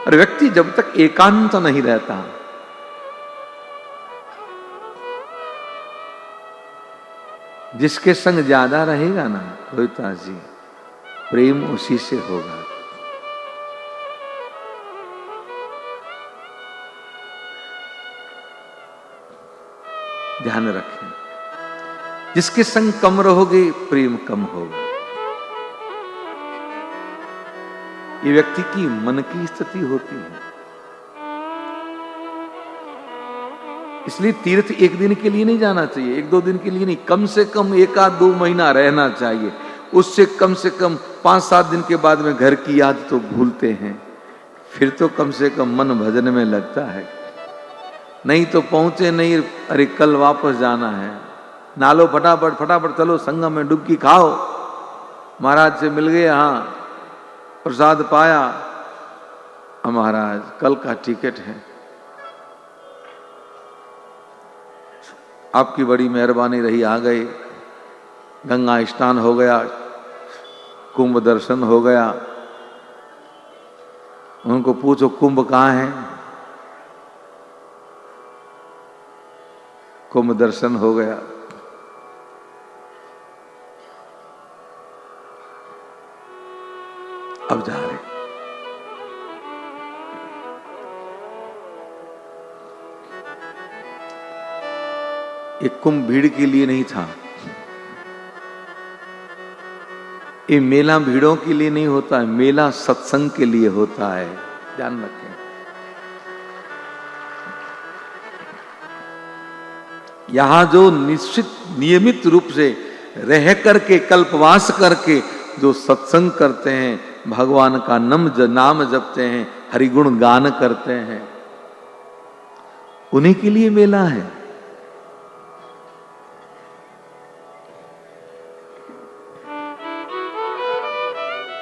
और व्यक्ति जब तक एकांत नहीं रहता, जिसके संग ज्यादा रहेगा ना रोहितास जी, प्रेम उसी से होगा। ध्यान रखें, जिसके संग कम रहोगे प्रेम कम होगा। ये व्यक्ति की मन की स्थिति होती है। इसलिए तीर्थ एक दिन के लिए नहीं जाना चाहिए, एक दो दिन के लिए नहीं, कम से कम 1-2 महीना रहना चाहिए। उससे कम से कम 5-7 दिन के बाद में घर की याद तो भूलते हैं, फिर तो कम से कम मन भजन में लगता है। नहीं तो पहुंचे नहीं, अरे कल वापस जाना है, नालो फटाफट फटाफट चलो संगम में डुबकी खाओ, महाराज से मिल गए, हाँ प्रसाद पाया, महाराज कल का टिकट है, आपकी बड़ी मेहरबानी रही, आ गए, गंगा स्नान हो गया, कुंभ दर्शन हो गया। उनको पूछो कुंभ कहाँ है, कुंभ दर्शन हो गया। अब जा रहे, ये कुंभ भीड़ के लिए नहीं था, ये मेला भीड़ों के लिए नहीं होता है, मेला सत्संग के लिए होता है, ध्यान रखें। यहां जो निश्चित नियमित रूप से रह करके कल्पवास करके जो सत्संग करते हैं, भगवान का नाम जपते हैं, हरिगुण गान करते हैं, उन्हीं के लिए मेला है।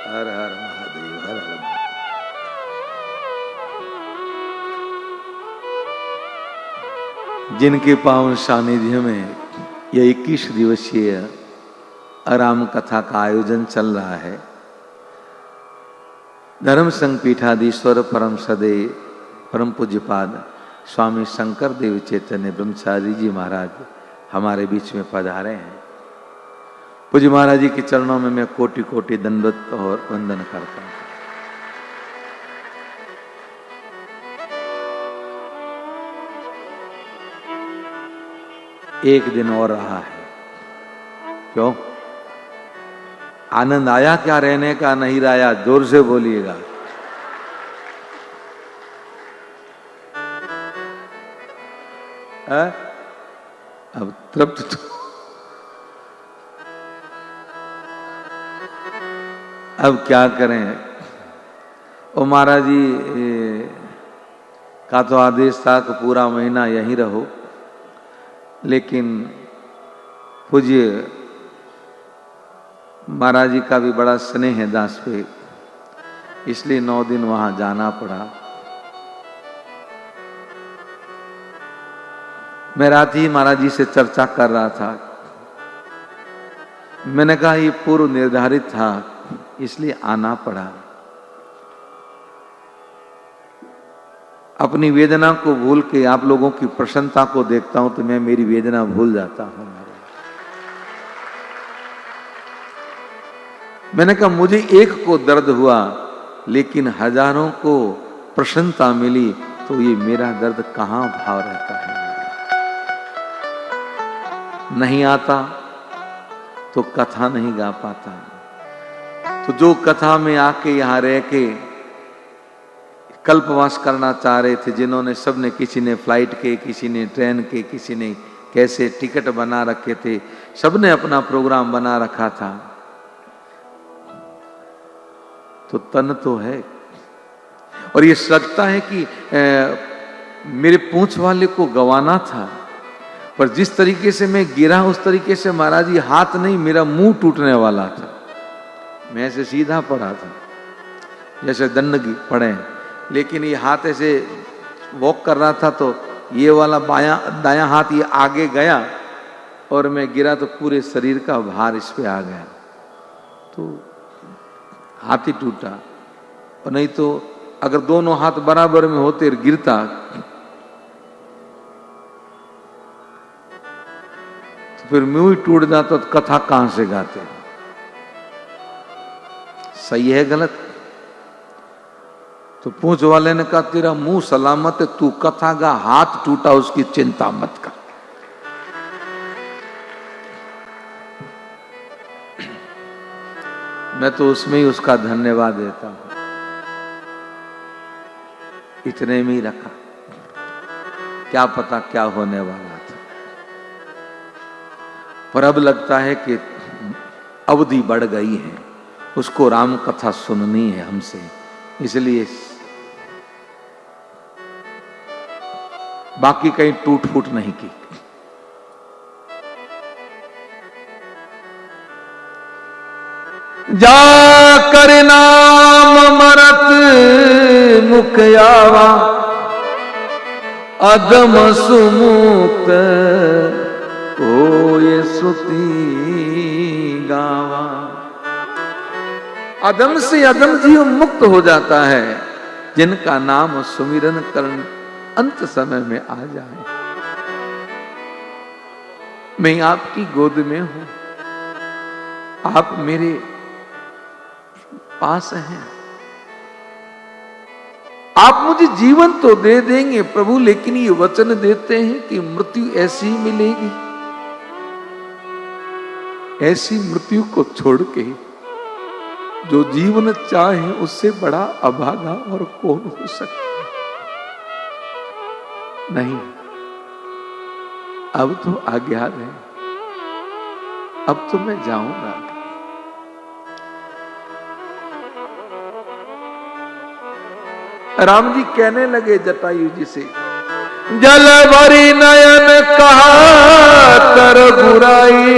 हर हर महादेव, हर हर महादेव। जिनके पावन सानिध्य में यह 21 दिवसीय आराम कथा का आयोजन चल रहा है, धर्म संघ पीठाधीश्वर परम सदे परम पूज्यपाद स्वामी शंकर देव चैतन्य ब्रह्मचारी जी महाराज हमारे बीच में पधारे हैं। पूज्य महाराज जी के चरणों में मैं कोटि कोटि दंडवत और वंदन करता हूं। एक दिन और रहा है, क्यों? आनंद आया क्या रहने का? नहीं आया, जोर से बोलिएगा। अब तृप्त तो अब क्या करें? ओ महाराज जी का तो आदेश था कि पूरा महीना यहीं रहो, लेकिन पूज्य महाराज जी का भी बड़ा स्नेह है दास पे, इसलिए 9 दिन वहां जाना पड़ा। मैं रात ही महाराज जी से चर्चा कर रहा था, मैंने कहा ये पूर्व निर्धारित था, इसलिए आना पड़ा। अपनी वेदना को भूल के आप लोगों की प्रसन्नता को देखता हूं तो मैं मेरी वेदना भूल जाता हूं। मैंने कहा मुझे एक को दर्द हुआ, लेकिन हजारों को प्रसन्नता मिली, तो ये मेरा दर्द कहां भाव रहता है? नहीं आता तो कथा नहीं गा पाता। तो जो कथा में आके यहां रह के कल्पवास करना चाह रहे थे, जिन्होंने सबने, किसी ने फ्लाइट के, किसी ने ट्रेन के, किसी ने कैसे टिकट बना रखे थे, सबने अपना प्रोग्राम बना रखा था, तो तन तो है। और ये लगता है कि मेरे पूंछ वाले को गवाना था, पर जिस तरीके से मैं गिरा उस तरीके से महाराज जी हाथ नहीं, मेरा मुंह टूटने वाला था। मैं ऐसे सीधा पड़ा था जैसे दंड पड़े, लेकिन ये हाथ ऐसे वॉक कर रहा था, तो ये वाला दायां हाथ ये आगे गया और मैं गिरा तो पूरे शरीर का भार इस पे आ गया, तो हाथ ही टूटा। और नहीं तो अगर दोनों हाथ बराबर में होते गिरता तो फिर मुंह ही टूट जाता तो कथा कहां से गाते? सही है गलत? तो पूंछ वाले ने कहा तेरा मुंह सलामत है, तू कथा गा, हाथ टूटा उसकी चिंता मत कर। मैं तो उसमें ही उसका धन्यवाद देता हूं, इतने में ही रखा, क्या पता क्या होने वाला था। पर अब लगता है कि अवधि बढ़ गई है, उसको राम कथा सुननी है हमसे, इसलिए बाकी कहीं टूट फूट नहीं की। जा कर नाम मरत मुख आवा, अदम सुमुक्त होए सुती गावा। अदम से अदम जीव मुक्त हो जाता है जिनका नाम सुमिरन करण अंत समय में आ जाए। मैं आपकी गोद में हूं, आप मेरे पास हैं, आप मुझे जीवन तो दे देंगे प्रभु, लेकिन ये वचन देते हैं कि मृत्यु ऐसी ही मिलेगी। ऐसी मृत्यु को छोड़ के जो जीवन चाहे उससे बड़ा अभागा और कौन हो सकता है? नहीं, अब तो आज्ञा है, अब तो मैं जाऊंगा। राम जी कहने लगे जटायु जी से, जल भरी नयन कहा तर बुराई,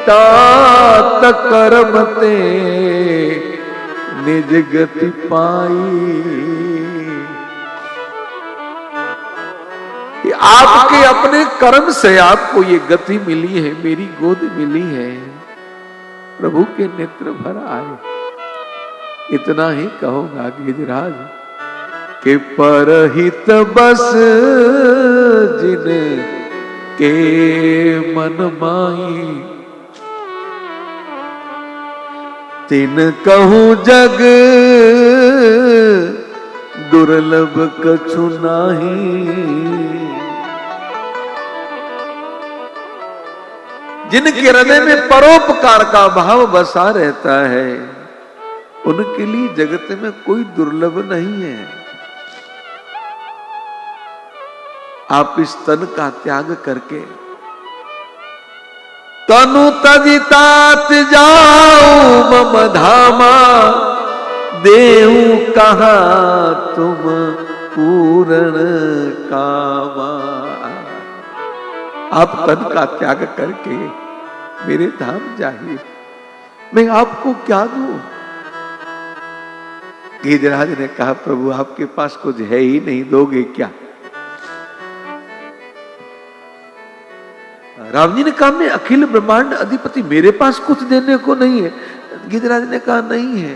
तात कर्म ते निज गति पाई। आपके अपने कर्म से आपको ये गति मिली है, मेरी गोद मिली है, प्रभु के नेत्र भर आए। इतना ही कहूंगा गिरिराज के परहित बस जिन के मन माई, तिन कहूं जग दुर्लभ कछु नाही। जिनके हृदय में परोपकार का भाव बसा रहता है, उनके लिए जगत में कोई दुर्लभ नहीं है। आप इस तन का त्याग करके तनु तजितात जाओ मम धामा, देहु कहा तुम पूर्ण कामा। आप तन का त्याग करके मेरे धाम जाइए, मैं आपको क्या दूं? गिरिराज ने कहा प्रभु आपके पास कुछ है ही नहीं, दोगे क्या? राम जी ने कहा मैं अखिल ब्रह्मांड अधिपति, मेरे पास कुछ देने को नहीं है। गिरिराज ने कहा नहीं है।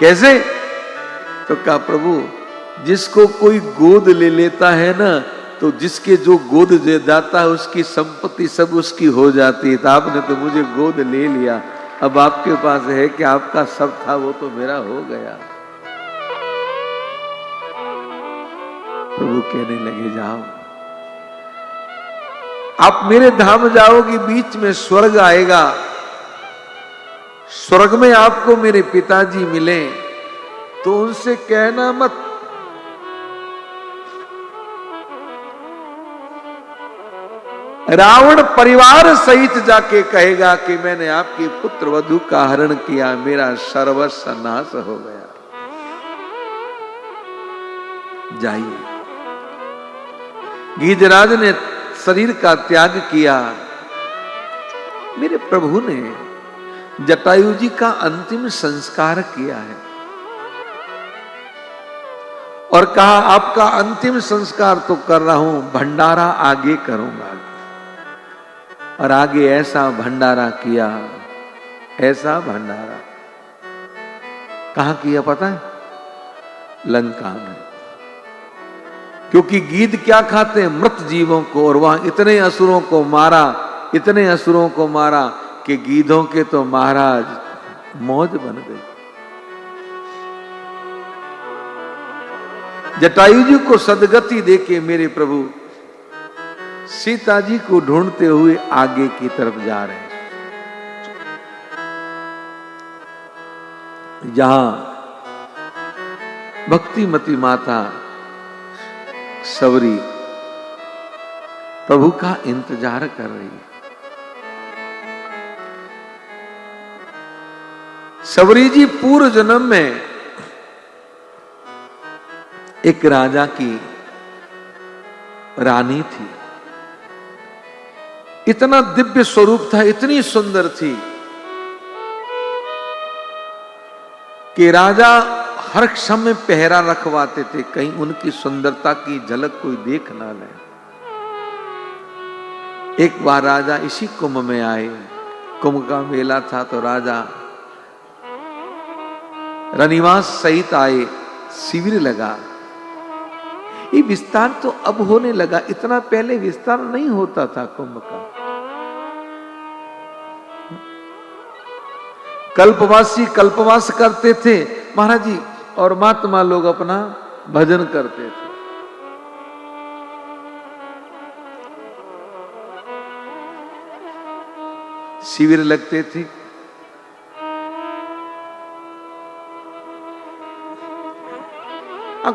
कैसे? तो कहा प्रभु जिसको कोई गोद ले लेता है ना, तो जिसके जो गोद दे जाता है उसकी संपत्ति सब उसकी हो जाती है। तो आपने तो मुझे गोद ले लिया, अब आपके पास है कि आपका सब था वो तो मेरा हो गया। प्रभु कहने लगे जाओ, आप मेरे धाम जाओगी, बीच में स्वर्ग आएगा, स्वर्ग में आपको मेरे पिताजी मिले तो उनसे कहना मत रावण परिवार सहित जाके कहेगा कि मैंने आपकी पुत्र वधू का हरण किया, मेरा सर्वस्व नाश हो गया। जाइए। गिरिराज ने शरीर का त्याग किया। मेरे प्रभु ने जटायु जी का अंतिम संस्कार किया है और कहा आपका अंतिम संस्कार तो कर रहा हूं, भंडारा आगे करूंगा। और आगे ऐसा भंडारा किया, ऐसा भंडारा। कहां किया पता है? लंका में, क्योंकि गीध क्या खाते हैं? मृत जीवों को। और वहां इतने असुरों को मारा, इतने असुरों को मारा कि गीधों के तो महाराज मौज बन गई। जटायु जी को सदगति देके मेरे प्रभु सीता जी को ढूंढते हुए आगे की तरफ जा रहे हैं, जहां भक्तिमती माता सवरी प्रभु का इंतजार कर रही है। सवरी जी पूर्व जन्म में एक राजा की रानी थी। इतना दिव्य स्वरूप था, इतनी सुंदर थी कि राजा हर क्षण में पहरा रखवाते थे, कहीं उनकी सुंदरता की झलक कोई देख ना ले। एक बार राजा इसी कुंभ में आए, कुंभ का मेला था, तो राजा रनिवास सहित आए, शिविर लगा। ये विस्तार तो अब होने लगा, इतना पहले विस्तार नहीं होता था कुंभ का। कल्पवासी कल्पवास करते थे महाराज जी, और महात्मा लोग अपना भजन करते थे। शिविर लगते थे,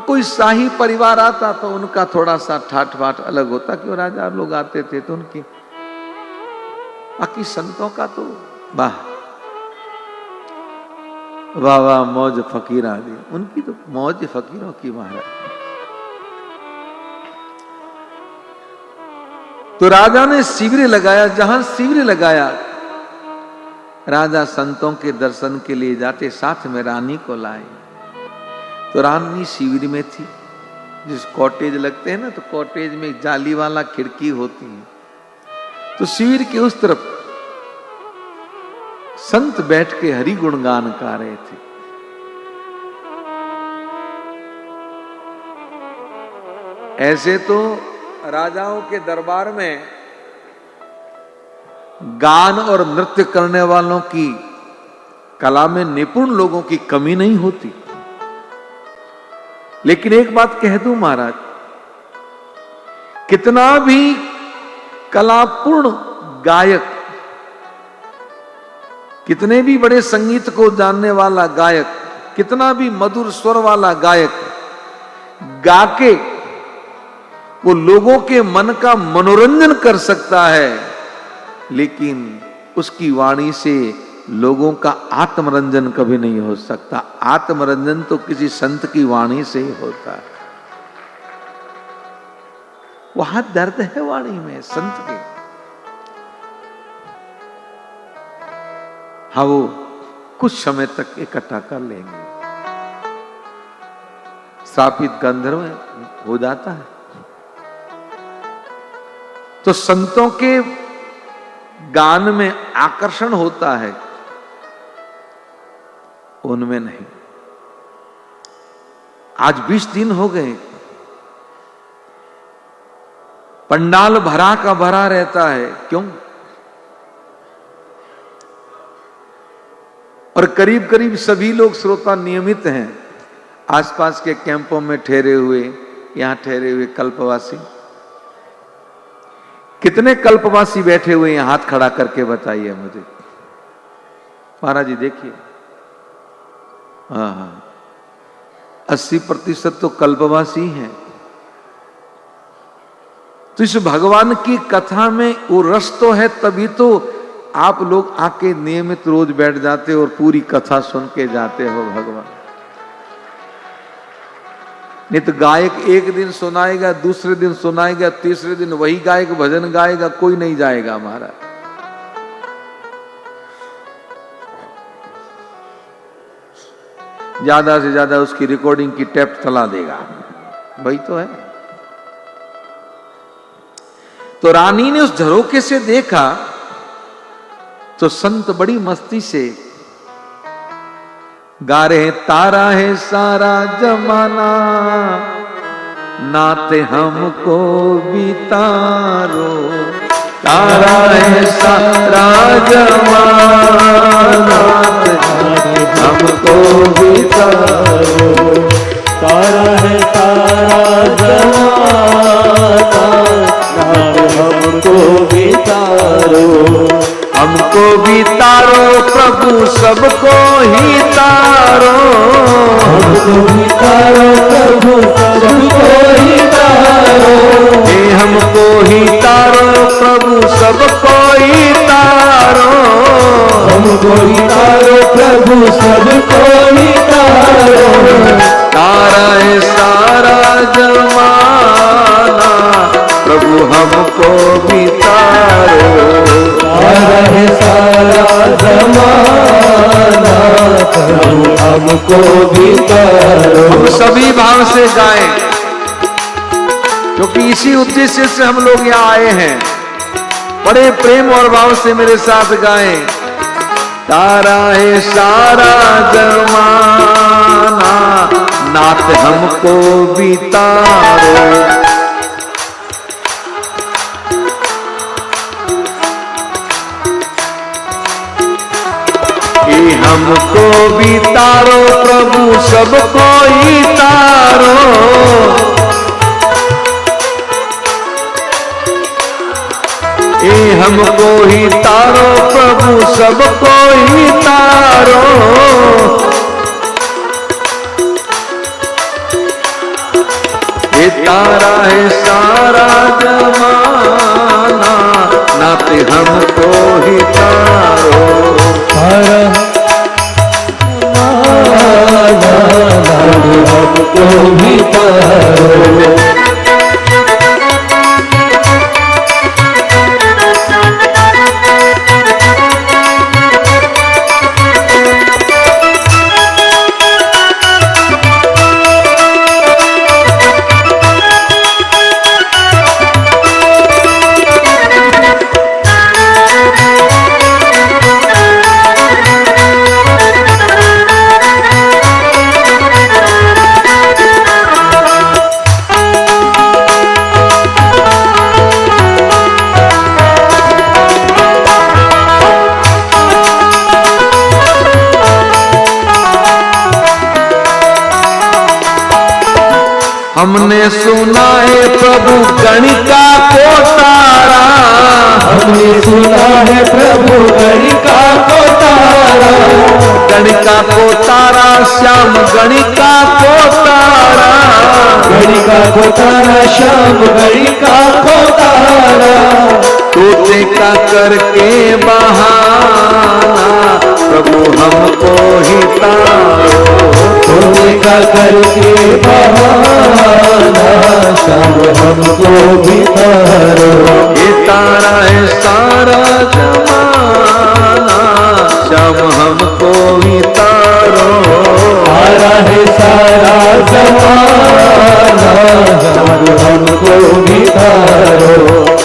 कोई शाही परिवार आता तो उनका थोड़ा सा ठाठ बाट अलग होता, क्यों राजा लोग आते थे तो उनकी। बाकी संतों का तो वाह वाह वाह, मौज फकीर आ गई, उनकी तो मौज फकीरों की महाराज। तो राजा ने शिविर लगाया, जहां शिविर लगाया राजा संतों के दर्शन के लिए जाते, साथ में रानी को लाए। तो रानी शिविर में थी, जिस कॉटेज लगते हैं ना, तो कॉटेज में जाली वाला खिड़की होती है, तो शिविर के उस तरफ संत बैठ के हरि गुणगान गा रहे थे। ऐसे तो राजाओं के दरबार में गान और नृत्य करने वालों की कला में निपुण लोगों की कमी नहीं होती, लेकिन एक बात कह दूं महाराज, कितना भी कलापूर्ण गायक, कितने भी बड़े संगीत को जानने वाला गायक, कितना भी मधुर स्वर वाला गायक गा के वो लोगों के मन का मनोरंजन कर सकता है, लेकिन उसकी वाणी से लोगों का आत्मरंजन कभी नहीं हो सकता। आत्मरंजन तो किसी संत की वाणी से ही होता है। वहां दर्द है वाणी में संत के। हाँ, वो कुछ समय तक इकट्ठा कर लेंगे, श्रापित गंधर्व हो जाता है। तो संतों के गान में आकर्षण होता है, उनमें नहीं। आज 20 दिन हो गए, पंडाल भरा का भरा रहता है। क्यों? और करीब करीब सभी लोग श्रोता नियमित हैं, आसपास के कैंपों में ठहरे हुए, यहां ठहरे हुए कल्पवासी। कितने कल्पवासी बैठे हुए हैं? हाथ खड़ा करके बताइए मुझे। महाराज जी देखिए, हाँ, 80% तो कल्पवासी हैं। तो इस भगवान की कथा में वो रस तो है, तभी तो आप लोग आके नियमित रोज बैठ जाते हो और पूरी कथा सुन के जाते हो भगवान। नहीं तो गायक एक दिन सुनाएगा, दूसरे दिन सुनाएगा, तीसरे दिन वही गायक भजन गाएगा, कोई नहीं जाएगा हमारा। ज्यादा से ज्यादा उसकी रिकॉर्डिंग की टेप चला देगा, वही तो है। तो रानी ने उस झरोके से देखा तो संत बड़ी मस्ती से गा रहे तारा है सारा जमाना, नाते हमको भी तारो। तारा है सारा जमाना, हमको भी तारो। तारा है सारा जमाना, हमको भी तारो। हमको भी तारो प्रभु, सबको ही तारो। हमको भी तारो प्रभु, सबको ही तारो। हे हमको ही तारो प्रभु, सबको ही तारो। हमको ही तारो प्रभु, सबको ही तारो। तारा है सारा जमाना, प्रभु हमको भी तारो। तारा है सारा जमाना, प्रभु हमको भी तारो। हम सभी भाव से गाएं, क्योंकि इसी उद्देश्य से हम लोग यहाँ आए हैं। बड़े प्रेम और भाव से मेरे साथ गाएं। तारा है सारा जमाना, नाथ हमको भी तारो। ये हमको भी तारो प्रभु, सबको ही तारो। ये हमको ही तारो प्रभु, सबको ही तारो। ये तारा है सारा जमाना, नाते हमको ही तारो। तारा हमको भी तारो। हमने सुना है प्रभु गणिका को तारा। हमने सुना है प्रभु गणिका को तारा। गणिका को तारा, श्याम गणिका को तारा। गणिका को तारा, श्याम गणिका को तारा। तोते का करके बहाना, प्रभु हमको ही तारो। तोते का करके बहाना, श्याम हमको भी तारो। ये तारा है सारा जमाना, श्याम हमको ही तारो। तारा है सारा जमाना, श्याम हमको भी तारो।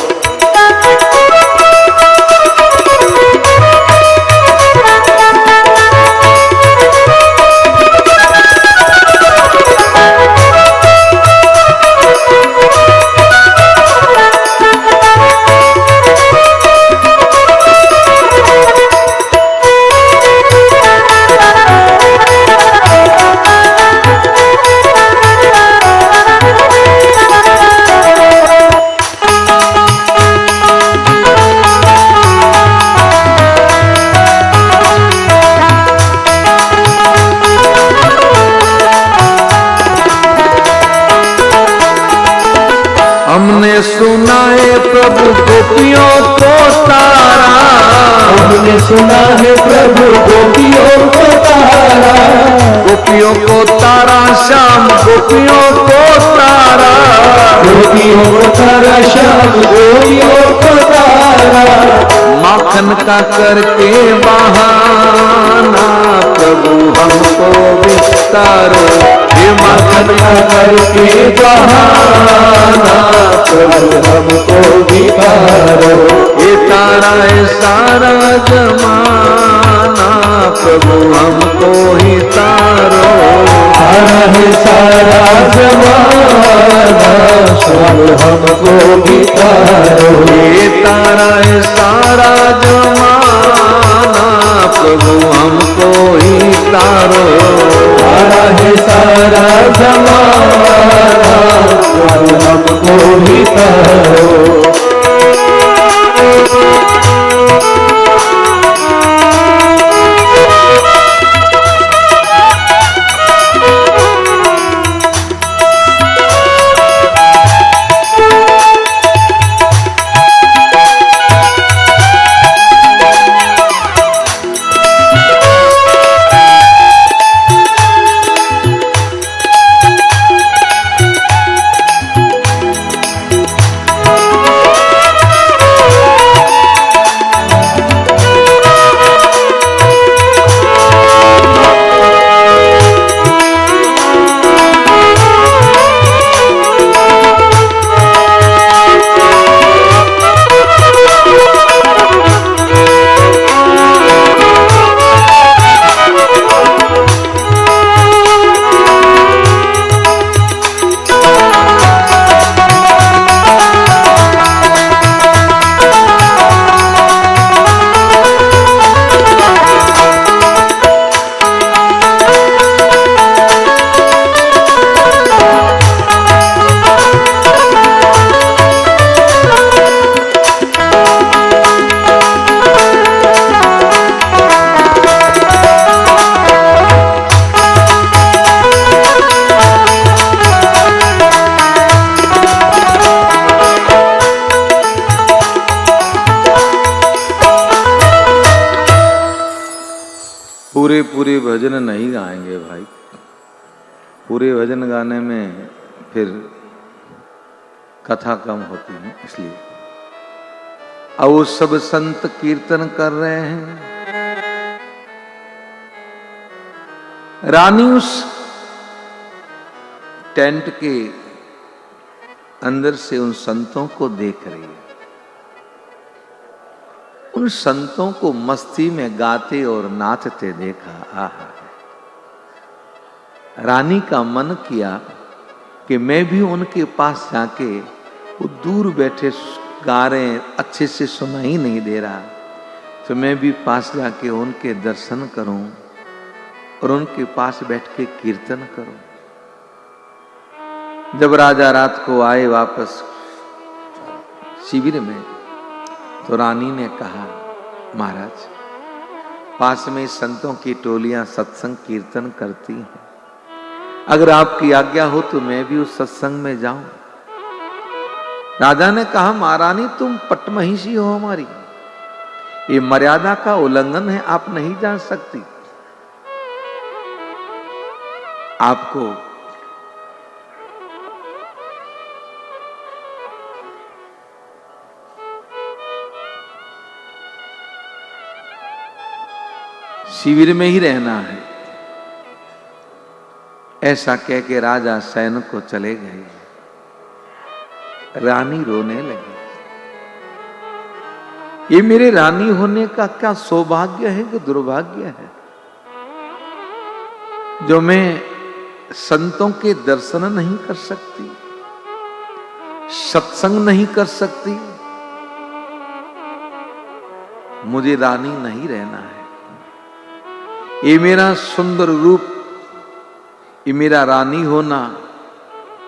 हमने सुना है प्रभु गोपियों को तारा। हमने सुना है प्रभु गोपियों को तारा। गोपियों को तारा, श्याम गोपियों को तारा। गोपियों को तारा, श्याम गोपियों को तारा। माखन का करके बहाना, प्रभु हमको भी तारो। ये माखन का करके बहाना, प्रभु हमको भी तारो। ये तारा है सारा जमाना, प्रभु हमको ही तारो। तारा है सारा जमाना, प्रभु हमको भी तारो। ये तारा है सारा जमाना, प्रभु हमको ही तारो। तारा है सारा जमाना, प्रभु हमको भी तारो। पूरे भजन नहीं गाएंगे भाई। पूरे भजन गाने में फिर कथा कम होती है, इसलिए अब वो सब संत कीर्तन कर रहे हैं। रानी उस टेंट के अंदर से उन संतों को देख रही है। उन संतों को मस्ती में गाते और नाचते देखा। आहा, रानी का मन किया कि मैं भी उनके पास जाके, वो दूर बैठे गा रहे हैं, अच्छे से सुनाई नहीं दे रहा, तो मैं भी पास जाके उनके दर्शन करूं और उनके पास बैठ के कीर्तन करूं। जब राजा रात को आए वापस शिविर में, तो रानी ने कहा, महाराज पास में संतों की टोलियां सत्संग कीर्तन करती हैं, अगर आपकी आज्ञा हो तो मैं भी उस सत्संग में जाऊं। राजा ने कहा, महारानी तुम पटमहिषी हो हमारी, ये मर्यादा का उल्लंघन है, आप नहीं जा सकती। आपको शिविर में ही रहना है। ऐसा कह के राजा सैन को चले गए। रानी रोने लगी। ये मेरे रानी होने का क्या सौभाग्य है कि दुर्भाग्य है, जो मैं संतों के दर्शन नहीं कर सकती, सत्संग नहीं कर सकती। मुझे रानी नहीं रहना है। ये मेरा सुंदर रूप, ये मेरा रानी होना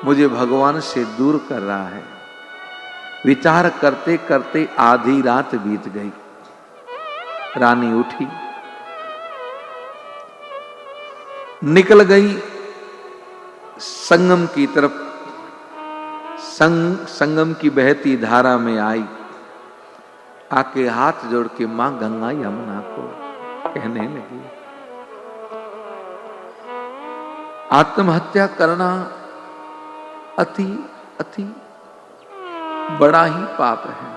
मुझे भगवान से दूर कर रहा है। विचार करते करते आधी रात बीत गई। रानी उठी, निकल गई संगम की तरफ। संगम की बहती धारा में आई, आके हाथ जोड़ के मां गंगा यमुना को कहने लगी, आत्महत्या करना अति अति बड़ा ही पाप है,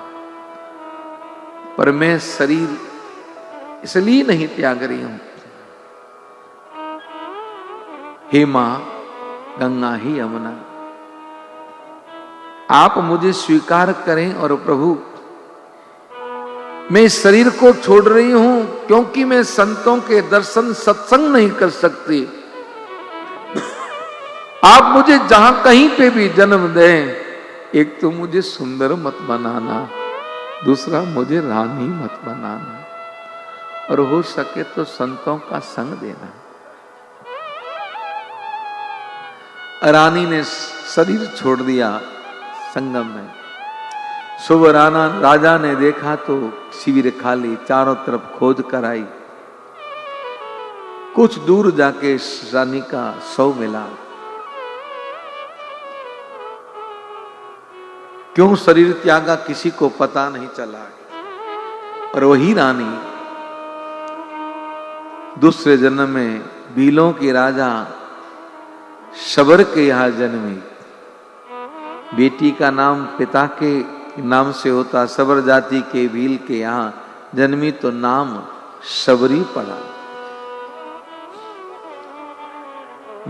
पर मैं शरीर इसलिए नहीं त्याग रही हूं। हे मां गंगा ही यमुना, आप मुझे स्वीकार करें और प्रभु मैं इस शरीर को छोड़ रही हूं क्योंकि मैं संतों के दर्शन सत्संग नहीं कर सकती। आप मुझे जहां कहीं पे भी जन्म दें, एक तो मुझे सुंदर मत बनाना, दूसरा मुझे रानी मत बनाना, और हो सके तो संतों का संग देना। रानी ने शरीर छोड़ दिया संगम में। सुबह राजा ने देखा तो शिविर खाली, चारों तरफ खोज कराई। कुछ दूर जाके रानी का शव मिला। क्यों शरीर त्यागा किसी को पता नहीं चला। और वही रानी दूसरे जन्म में भीलों के राजा शबर के यहां जन्मी। बेटी का नाम पिता के नाम से होता, शबर जाति के भील के यहां जन्मी तो नाम शबरी पड़ा।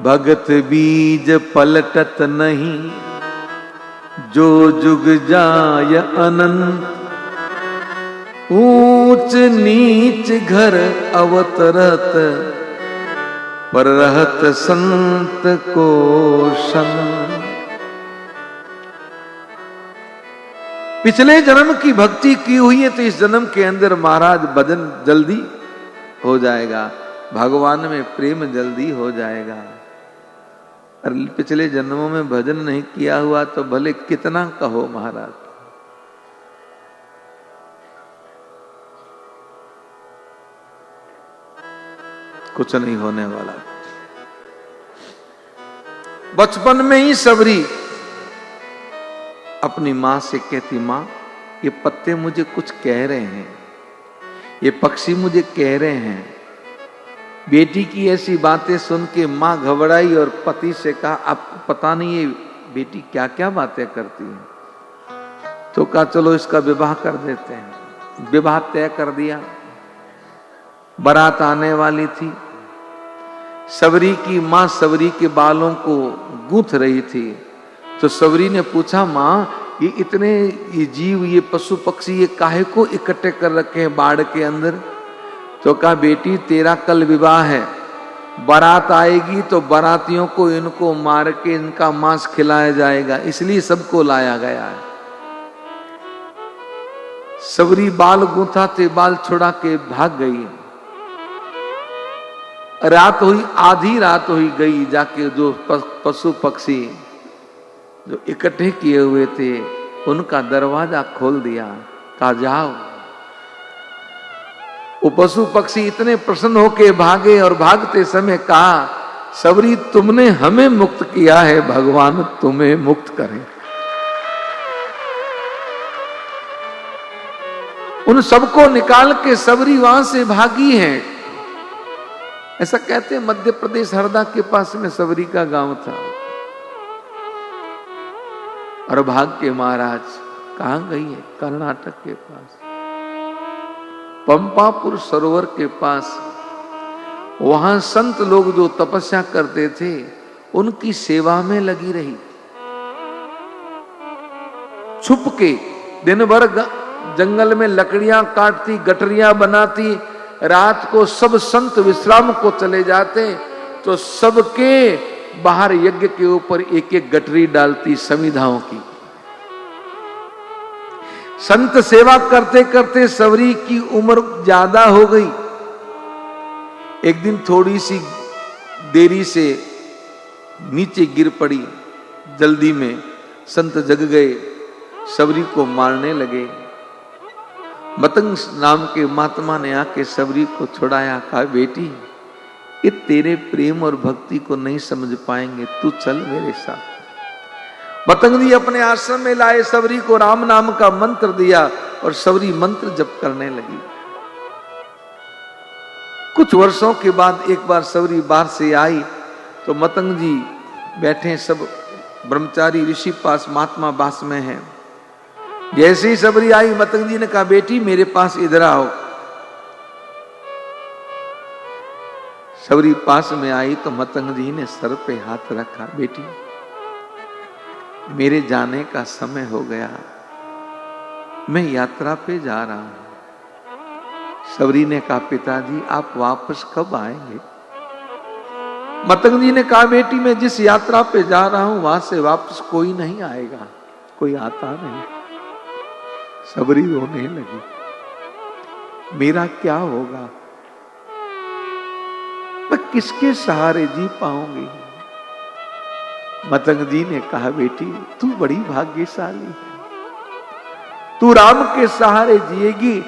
भगत बीज पलटत नहीं, जो जुग जाय अनंत। ऊंच नीच घर अवतरत, पर रहत संत को संग। पिछले जन्म की भक्ति की हुई है तो इस जन्म के अंदर महाराज भजन जल्दी हो जाएगा, भगवान में प्रेम जल्दी हो जाएगा। और पिछले जन्मों में भजन नहीं किया हुआ तो भले कितना कहो महाराज। कुछ नहीं होने वाला। बचपन में ही सबरी अपनी मां से कहती, मां ये पत्ते मुझे कुछ कह रहे हैं, ये पक्षी मुझे कह रहे हैं। बेटी की ऐसी बातें सुन के मां घबराई और पति से कहा, आपको पता नहीं ये बेटी क्या क्या बातें करती है। तो कहा चलो इसका विवाह कर देते हैं। विवाह तय कर दिया। बारात आने वाली थी। सबरी की मां सबरी के बालों को गूंथ रही थी। तो सबरी ने पूछा, मां ये इतने ये जीव, ये पशु पक्षी, ये काहे को इकट्ठे कर रखे हैं बाड़ के अंदर। तो कहा, बेटी तेरा कल विवाह है, बारात आएगी तो बारातियों को इनको मार के इनका मांस खिलाया जाएगा, इसलिए सबको लाया गया है। सबरी बाल गूंथा थे, बाल छुड़ा के भाग गई। रात हुई, आधी रात हुई, गई जाके जो पशु पक्षी जो इकट्ठे किए हुए थे उनका दरवाजा खोल दिया। कहा जाओ। वो पशु पक्षी इतने प्रसन्न होके भागे और भागते समय कहा, सबरी तुमने हमें मुक्त किया है, भगवान तुम्हें मुक्त करें। उन सबको निकाल के सबरी वहां से भागी है। ऐसा कहते हैं मध्य प्रदेश हरदा के पास में सबरी का गांव था। और भाग के महाराज कहां गई है? कर्नाटक के पास पंपापुर सरोवर के पास। वहां संत लोग जो तपस्या करते थे उनकी सेवा में लगी रही। छुप के दिन भर जंगल में लकड़ियां काटती, गठरियां बनाती। रात को सब संत विश्राम को चले जाते तो सबके बाहर यज्ञ के ऊपर एक एक गठरी डालती समिधाओं की। संत सेवा करते करते सबरी की उम्र ज्यादा हो गई। एक दिन थोड़ी सी देरी से नीचे गिर पड़ी। जल्दी में संत जग गए, सबरी को मारने लगे। मतंग नाम के महात्मा ने आके सबरी को छुड़ाया। कहा, बेटी ये तेरे प्रेम और भक्ति को नहीं समझ पाएंगे, तू चल मेरे साथ। मतंग जी अपने आश्रम में लाए, सबरी को राम नाम का मंत्र दिया और सबरी मंत्र जप करने लगी। कुछ वर्षों के बाद एक बार सबरी बाहर से आई तो मतंग जी बैठे, सब ब्रह्मचारी ऋषि पास महात्मा बास में है। जैसे ही सबरी आई, मतंग जी ने कहा, बेटी मेरे पास इधर आओ। सबरी पास में आई तो मतंग जी ने सर पे हाथ रखा। बेटी मेरे जाने का समय हो गया, मैं यात्रा पे जा रहा हूं। सबरी ने कहा पिताजी आप वापस कब आएंगे? मतंग जी ने कहा बेटी मैं जिस यात्रा पे जा रहा हूं वहां से वापस कोई नहीं आएगा, कोई आता नहीं। सबरी रोने लगी, मेरा क्या होगा, मैं किसके सहारे जी पाऊंगी? मतंग जी ने कहा बेटी तू बड़ी भाग्यशाली है, तू राम के सहारे जिएगी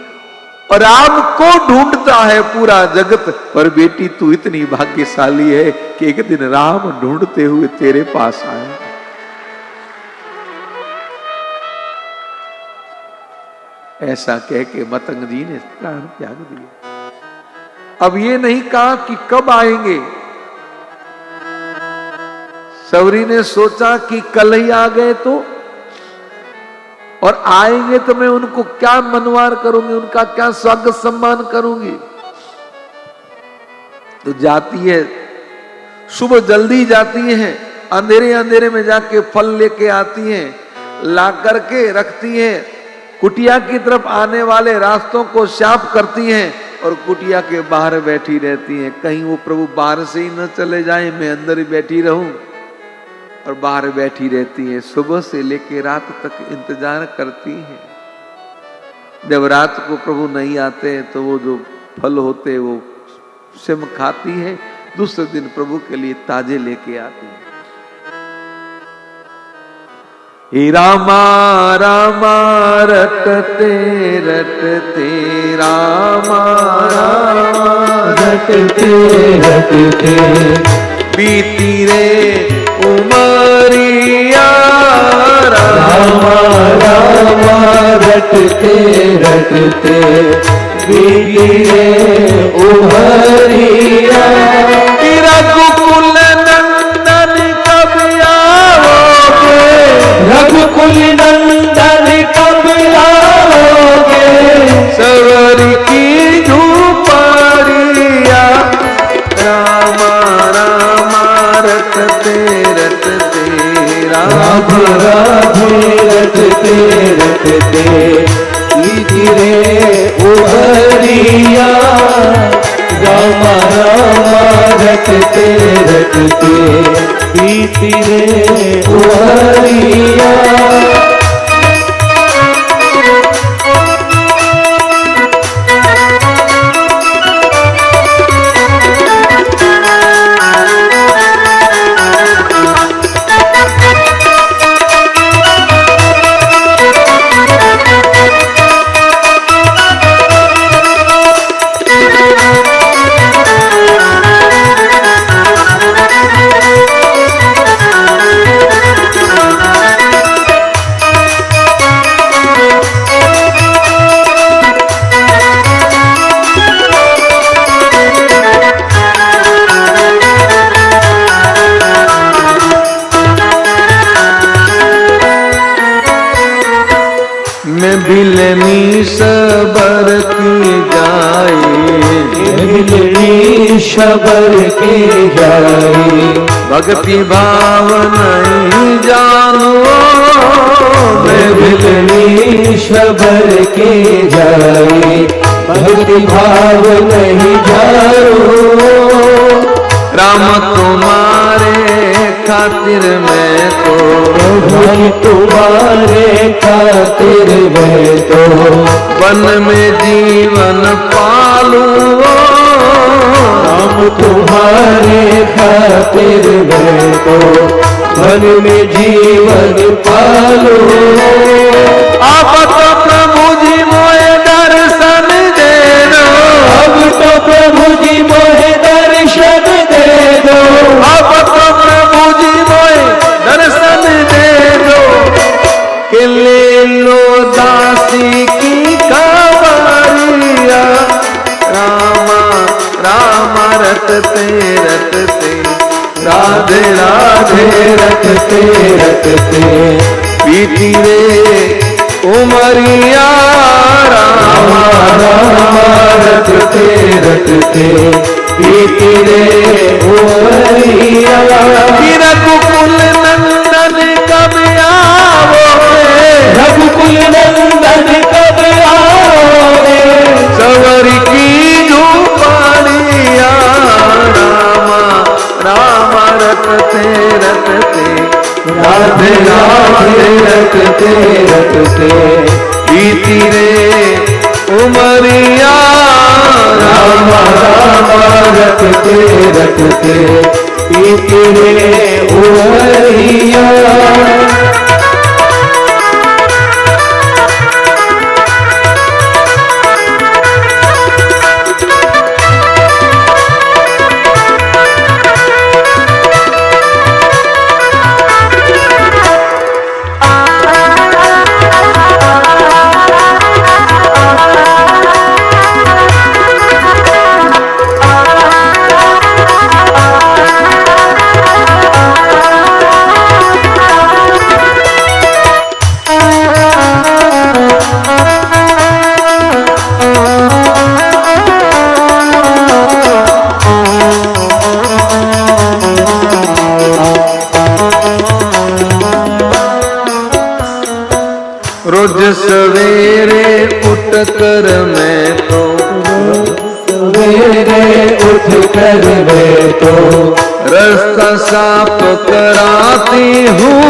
और राम को ढूंढता है पूरा जगत, पर बेटी तू इतनी भाग्यशाली है कि एक दिन राम ढूंढते हुए तेरे पास आए। ऐसा कह के मतंग जी ने प्राण त्याग दिया। अब ये नहीं कहा कि कब आएंगे। सबरी ने सोचा कि कल ही आ गए तो, और आएंगे तो मैं उनको क्या मनवार करूंगी, उनका क्या स्वागत सम्मान करूंगी। तो जाती है, सुबह जल्दी जाती है, अंधेरे अंधेरे में जाके फल लेके आती हैं, ला करके रखती हैं, कुटिया की तरफ आने वाले रास्तों को साफ करती हैं और कुटिया के बाहर बैठी रहती हैं। कहीं वो प्रभु बाहर से ही न चले जाएं, मैं अंदर ही बैठी रहूं, और बाहर बैठी रहती है। सुबह से लेकर रात तक इंतजार करती है। जब रात को प्रभु नहीं आते हैं तो वो जो फल होते वो सिम खाती है, दूसरे दिन प्रभु के लिए ताजे लेके आती है। हे रामा रामा रटते रटते, रामा रामा रटते रटते, बीती रे उमरिया, रामा रामा रटते रटते, बीती रे उमरिया। रघुकुल नंदन कब आओगे, रघुकुल नंदन कब आओगे, सवरी की झूपड़िया, रामा रामा रटते रटते, राधे राधे रटते रटते, बीती रे उमरिया, रामा रामा रटते रटते, बीती रे उमरिया। बिलनी सबर की जाए, बिलनी शबर की जाए, भक्ति भाव नहीं जानो, मैं बिलनी शबर की जाए, भक्ति भाव नहीं जानो। राम तुम्हारे खातिर मैं तो, भगवान तुम्हारे खातिर मैं तो, वन में जीवन पालूं, राम तुम्हारे खातिर मैं तो, वन में जीवन पालूं। अब तो प्रभु जी मोए दर्शन दे दो, अब तो प्रभु जी मोहे दर्शन दे दो, अब तो प्रभु जी मोए दर्शन दे दो, कि ले लो दासी की कावड़िया, रामा रामा रटते रटते, राधे राधे रटते रटते, बीती रे उमरिया, रामा रामा रटते रटते, बीती रे उमरिया। रघुकुल नंदन कब आओगे, रघुकुल नंदन कब आओगे, सवरी की राधे राधे रटते रटते बीती रे उमरिया राम राम रटते रटते बीती रे उमरिया। रोज सवेरे उठ कर मैं तो सवेरे उठ कर मैं तो रास्ता साफ कराती हूँ।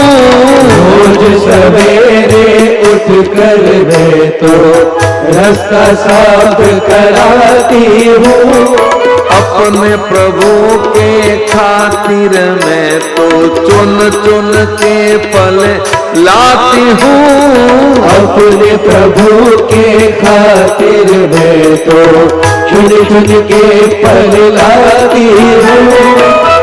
रोज सवेरे उठ कर मैं तो रास्ता साफ कराती हूँ। अपने प्रभु के खातिर मैं तो चुन चुन के फल लाती हूँ। अपने प्रभु के खातिर मैं तो चुन चुन के फल लाती हूँ।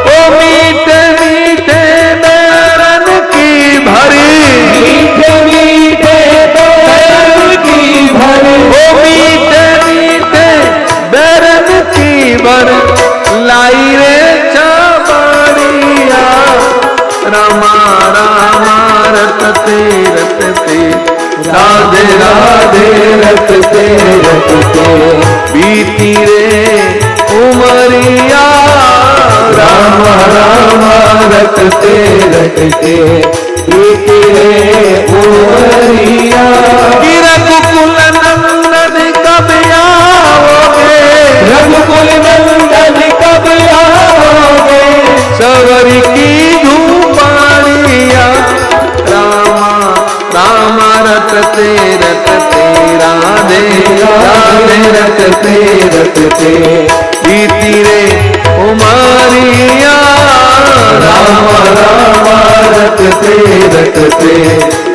ओ मीठे मीठे बैरन की भरी, मीठे मीठे बैरन की भरी, ओ मीठे मीठे बैरन की भर लाई रे चाबड़िया। रामा रामा रटते रटते राधे राधे रटते रटते बीती रे उमरिया। राम राम रटते रटते बीती रे उमरिया। रघुकुल नंदन कब आओगे, रघुकुल नंदन कब आओगे, सवरी की धूपानिया। रामा रामा रटते रटते राधे राधे रटते रटते बीती रे उमरिया। राम राम रटते रटते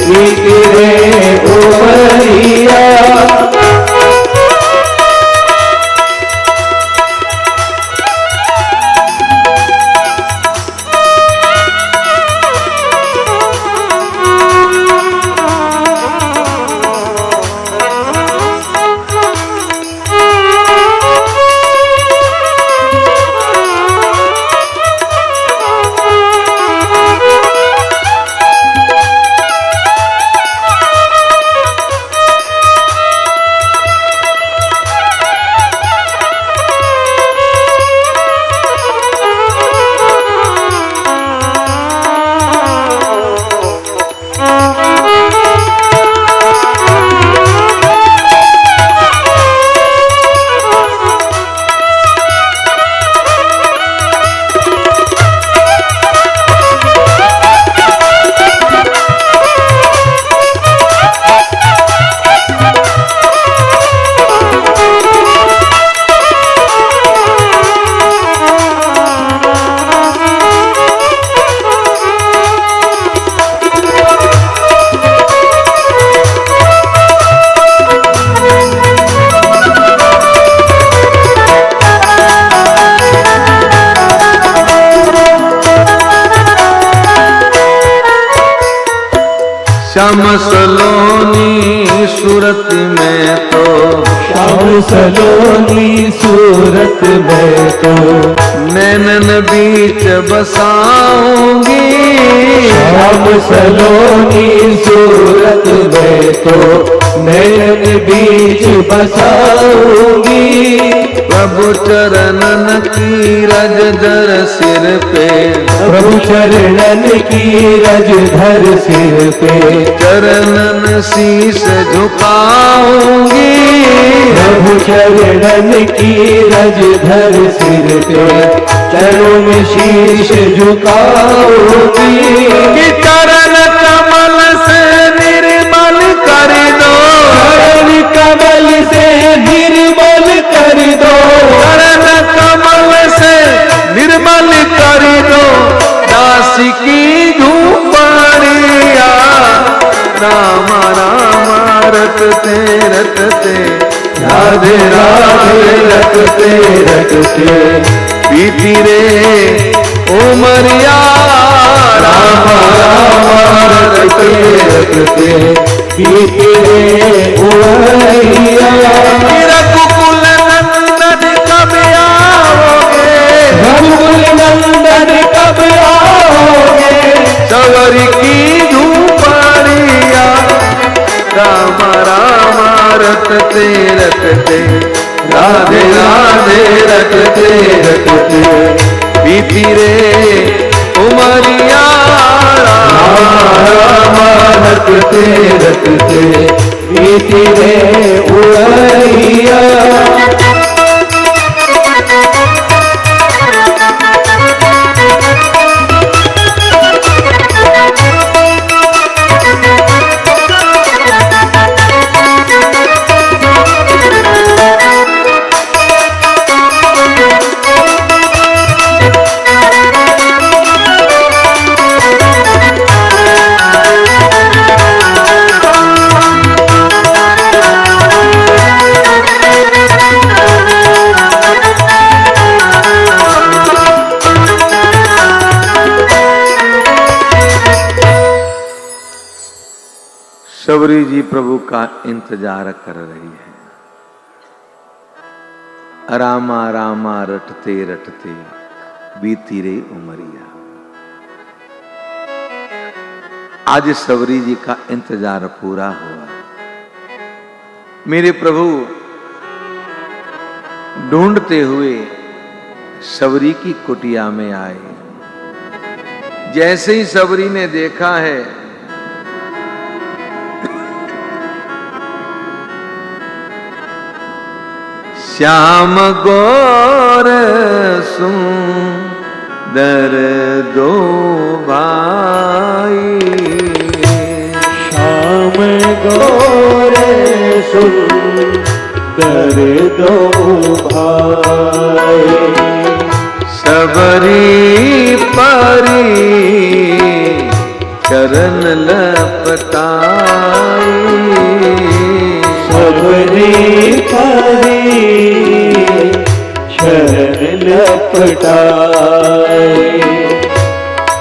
बीती रे उमरिया। श्याम सलोनी सूरत में तो, श्याम सलोनी सूरत में तो नैनन बीच बसाऊंगी। श्याम सलोनी सूरत में तो नैनन बीच बसाऊंगी। प्रभु चरणन की रज धर सिर पे, प्रभु चरणन की रज धर सिर पे चरणन शीश झुकाऊंगी। प्रभु चरणन की रज धर सिर पे चरणों में शीश झुकाओगी, कि चरण कमल से निर्मल कर दो, चरण कमल से निर्मल कर दो, चरण कमल से निर्मल कर दो, दास की झूपड़िया राम राम रटते रटते, राधे राधे रटते रटते, बीती रे उमरिया राम राम रटते रटते, बीते उमरिया। रघुकुल नंदन कब आओगे, रघुकुल नंदन कब आओगे, सवरी की झूपड़िया राम राम रटते रटते, राधे राधे रटते रटते, बीती रे उमरिया राम राम रटते रटते, बीती रे उमरिया। शबरी जी प्रभु का इंतजार कर रही है। रामा रामा रटते रटते, बीती रे उमरिया। आज शबरी जी का इंतजार पूरा हुआ। मेरे प्रभु ढूंढते हुए शबरी की कुटिया में आए। जैसे ही शबरी ने देखा है, श्याम गौर सुंदर दो भाई, श्याम गौर सुंदर दो भाई, शबरी परी चरण लपटाई, शबरी परी शरण लपटाई,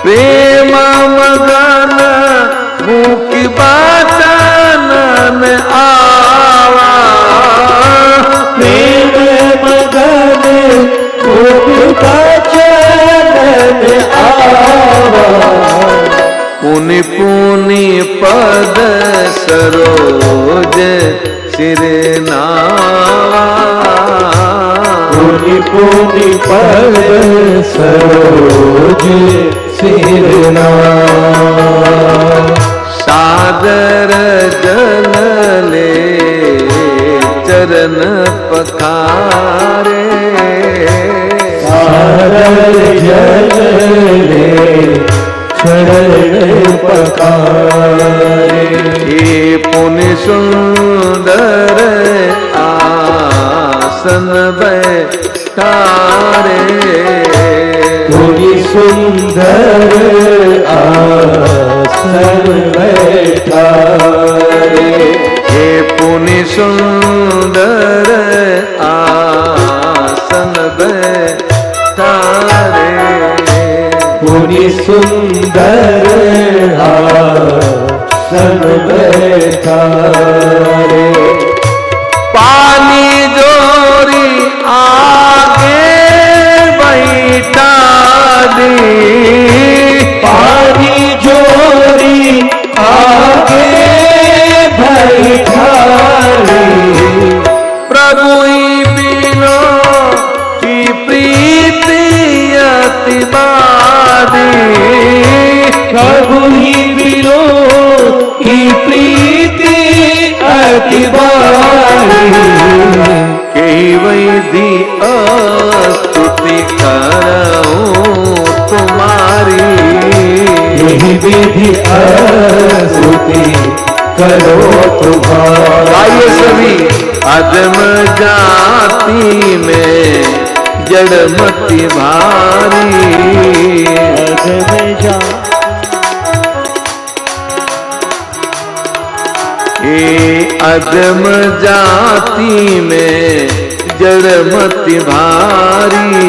प्रेम मगन मुख बाचन में आवा, प्रेम मगन मुख बाचन में आवा, पुनि पुनि पद सरोज सिर नावा, पुनि पुनि पद सरोज सिर नावा, सादर जल ले चरण पखारे, सादर जल ले चरण पखारे, हे पुनि सुंदर आसन बैठारे, पुनि सुंदर आसन बैठारे, हे पुनि सुंदर आसन बैठारे, पुनि सुंदर आसन बैठारे, पानी जोरी आगे बैठा दी, पानी जोरी आगे बैठारी, प्रभु ही बिनो की प्रीति अति बादी, प्रभु ही बिनो की प्रीति अति बारी, के वैधि स्तुति करो स्तुति करो तुम्हारी। आइए सभी। अधम जाति में जड़मति भारी, अधम जाति अधम जाति में जड़मति भारी,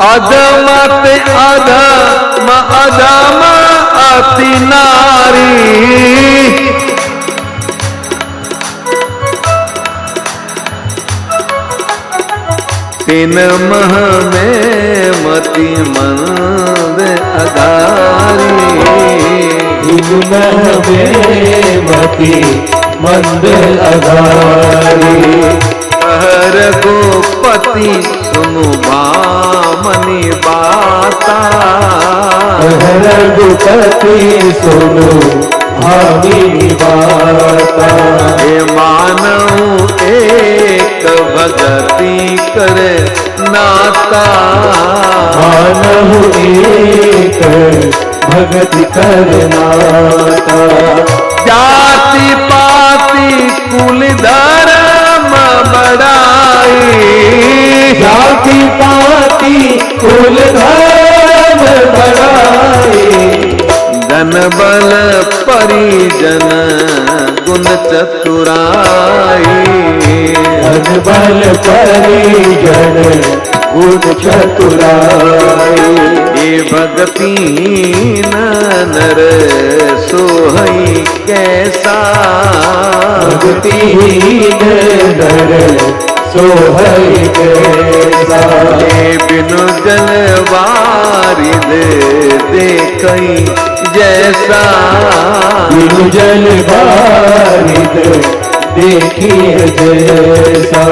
अधमत अधम अधम अति नारी, तीन मह में मति मंद अधारी, तीन मह में मति मंद अधारी, हर गोपति सुनु भामनी बाता, हर गोपति सुनु भामिनी बाता, हे मानव एक भगति करे नाता, मानव एक भगति करनाता, जाति पाति कुल धर्म बड़ाई, जाति पाति कुल धर्म बढ़ाई, धन बल परिजन गुण चतुराई, धन बल परिजन गुण चतुराई, ये भगतिहीन नर सोहई कैसा, भक्तिहीन नर सोहई कैसा, ये बिनु जल वारिद देखई जैसा, बिनु जल वारिद देखिए जैसा,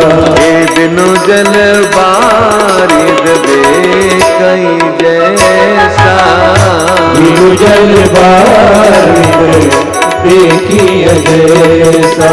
ये बिनु जल वारिद देखई जैसा, बिनु जल वारिद देखिए जैसा।